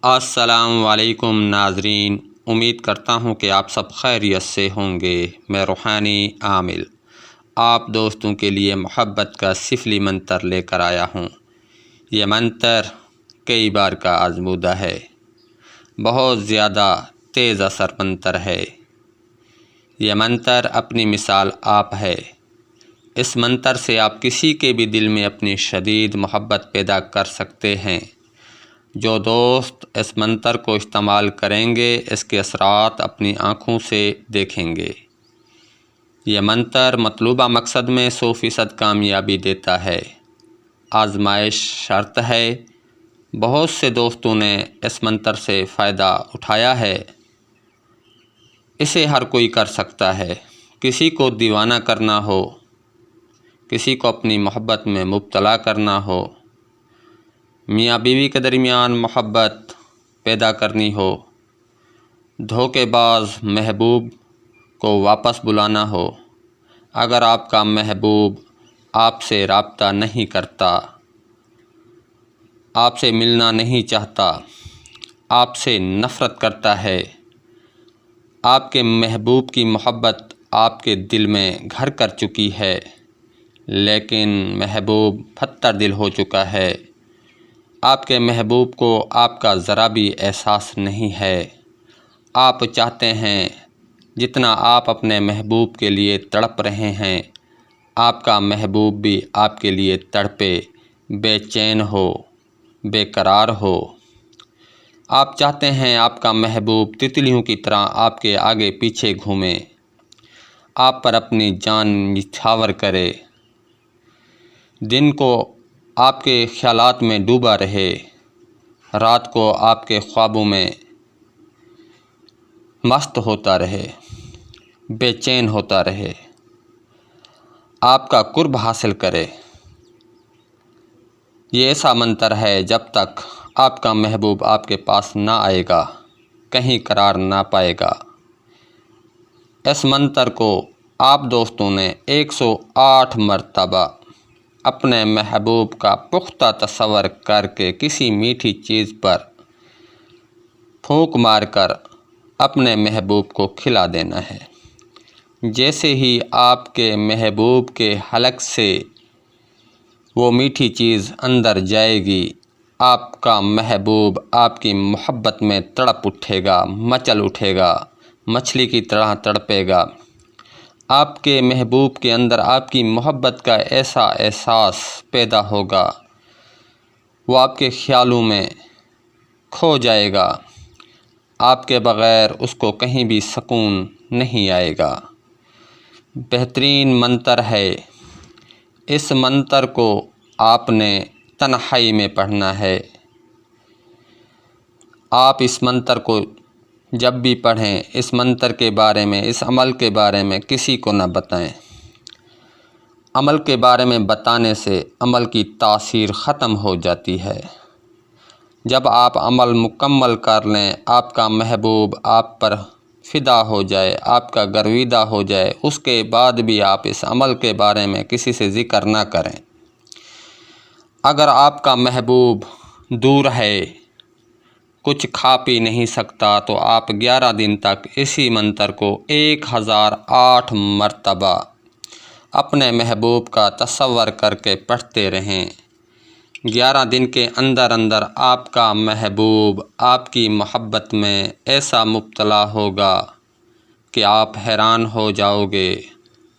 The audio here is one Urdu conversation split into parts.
السلام علیکم ناظرین، امید کرتا ہوں کہ آپ سب خیریت سے ہوں گے۔ میں روحانی عامل آپ دوستوں کے لیے محبت کا سفلی منتر لے کر آیا ہوں۔ یہ منتر کئی بار کا آزمودہ ہے، بہت زیادہ تیز اثر منتر ہے۔ یہ منتر اپنی مثال آپ ہے۔ اس منتر سے آپ کسی کے بھی دل میں اپنی شدید محبت پیدا کر سکتے ہیں۔ جو دوست اس منتر کو استعمال کریں گے اس کے اثرات اپنی آنکھوں سے دیکھیں گے۔ یہ منتر مطلوبہ مقصد میں 100% کامیابی دیتا ہے۔ آزمائش شرط ہے۔ بہت سے دوستوں نے اس منتر سے فائدہ اٹھایا ہے۔ اسے ہر کوئی کر سکتا ہے۔ کسی کو دیوانہ کرنا ہو، کسی کو اپنی محبت میں مبتلا کرنا ہو، میاں بیوی کے درمیان محبت پیدا کرنی ہو، دھوکے باز محبوب کو واپس بلانا ہو، اگر آپ کا محبوب آپ سے رابطہ نہیں کرتا، آپ سے ملنا نہیں چاہتا، آپ سے نفرت کرتا ہے، آپ کے محبوب کی محبت آپ کے دل میں گھر کر چکی ہے لیکن محبوب پتھر دل ہو چکا ہے، آپ کے محبوب کو آپ کا ذرا بھی احساس نہیں ہے، آپ چاہتے ہیں جتنا آپ اپنے محبوب کے لیے تڑپ رہے ہیں آپ کا محبوب بھی آپ کے لیے تڑپے، بے چین ہو، بے قرار ہو۔ آپ چاہتے ہیں آپ کا محبوب تتلیوں کی طرح آپ کے آگے پیچھے گھومے، آپ پر اپنی جان نچھاور کرے، دن کو آپ کے خیالات میں ڈوبا رہے، رات کو آپ کے خوابوں میں مست ہوتا رہے، بے چین ہوتا رہے، آپ کا قرب حاصل کرے۔ یہ ایسا منتر ہے جب تک آپ کا محبوب آپ کے پاس نہ آئے گا کہیں قرار نہ پائے گا۔ اس منتر کو آپ دوستوں نے 108 مرتبہ اپنے محبوب کا پختہ تصور کر کے کسی میٹھی چیز پر پھونک مار کر اپنے محبوب کو کھلا دینا ہے۔ جیسے ہی آپ کے محبوب کے حلق سے وہ میٹھی چیز اندر جائے گی آپ کا محبوب آپ کی محبت میں تڑپ اٹھے گا، مچل اٹھے گا، مچھلی کی طرح تڑپے گا۔ آپ کے محبوب کے اندر آپ کی محبت کا ایسا احساس پیدا ہوگا، وہ آپ کے خیالوں میں کھو جائے گا، آپ کے بغیر اس کو کہیں بھی سکون نہیں آئے گا۔ بہترین منتر ہے۔ اس منتر کو آپ نے تنہائی میں پڑھنا ہے۔ آپ اس منتر کو جب بھی پڑھیں اس منتر کے بارے میں، اس عمل کے بارے میں کسی کو نہ بتائیں۔ عمل کے بارے میں بتانے سے عمل کی تاثیر ختم ہو جاتی ہے۔ جب آپ عمل مکمل کر لیں، آپ کا محبوب آپ پر فدا ہو جائے، آپ کا گرویدہ ہو جائے، اس کے بعد بھی آپ اس عمل کے بارے میں کسی سے ذکر نہ کریں۔ اگر آپ کا محبوب دور ہے، کچھ کھا پی نہیں سکتا تو آپ 11 دن تک اسی منتر کو 1008 مرتبہ اپنے محبوب کا تصور کر کے پڑھتے رہیں۔ 11 دن کے اندر اندر آپ کا محبوب آپ کی محبت میں ایسا مبتلا ہوگا کہ آپ حیران ہو جاؤ گے۔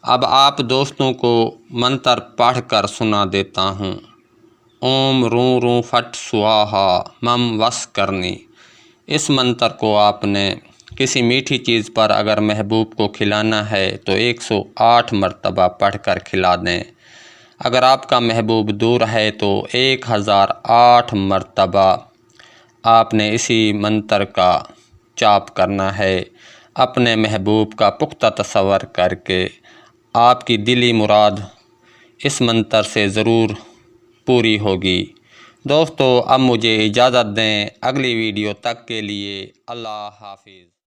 اب آپ دوستوں کو منتر پڑھ کر سنا دیتا ہوں۔ اوم روں روں فٹ سواہا مم وس کرنی۔ اس منتر کو آپ نے کسی میٹھی چیز پر اگر محبوب کو کھلانا ہے تو 108 مرتبہ پڑھ کر کھلا دیں۔ اگر آپ کا محبوب دور ہے تو 1008 مرتبہ آپ نے اسی منتر کا جپ کرنا ہے۔ اپنے محبوب کا پختہ تصور کر کے آپ کی دلی مراد اس منتر سے ضرور پوری ہوگی۔ دوستو اب مجھے اجازت دیں، اگلی ویڈیو تک کے لیے اللہ حافظ۔